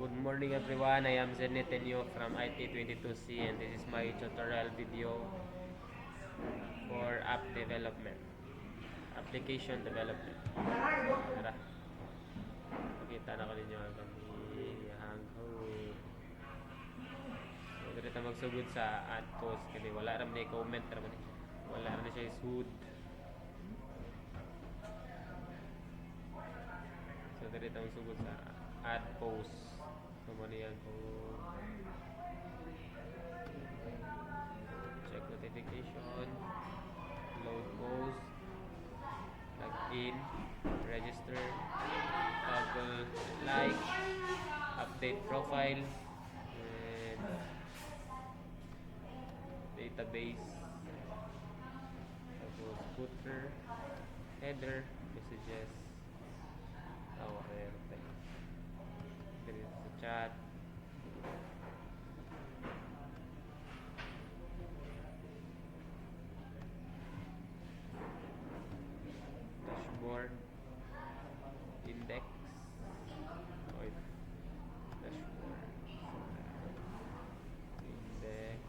good morning everyone. I am Zenit Tenyo from IT22C and this is my tutorial video for app development, application development. Tara, makita na ko ninyo ang kaniyang code. So, dito magsugod sa add post kasi wala ram na comment raman eh. Wala ram na siya isud. So, dito magsugod sa add post. So, muna yan po. Check notification. Load post. Login. Register. Toggle like. Update profile. And database. Tapos footer. Header. Messages. Okay. Dito sa chat. Dashboard. Index. Okay. Dashboard. Index.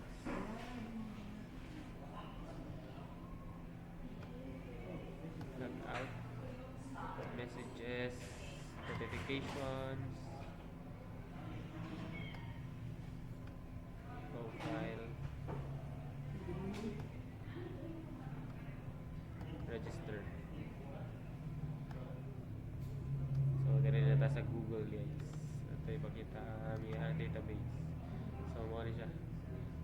Logout. Messages. Notifications. Profile. Register. So, dito na tayo sa Google guys. Ito ipakita ang iyang database. So, mo siya.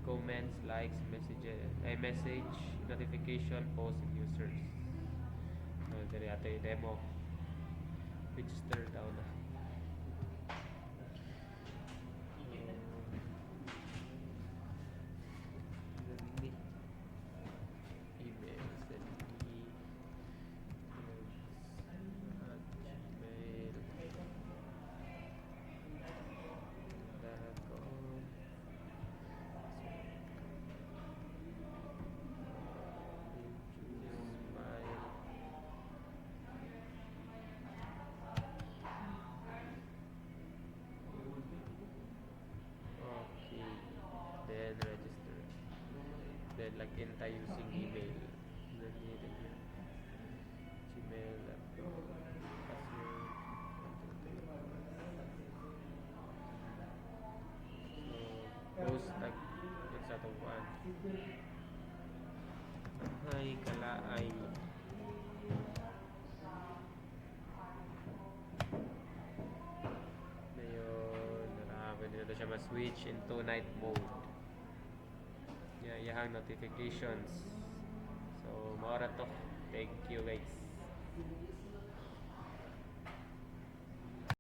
Comments, likes, messages, message, notification, post, and users. So, dito ito yung demo. Register daw na. Then register. Then login tayo using email. Then Gmail. Password. So, post tag sa tuwan. Ay, kalaay. Ngayon, pwede na siya ma-switch into night mode. Yahang notifications. So, maura to. Thank you guys.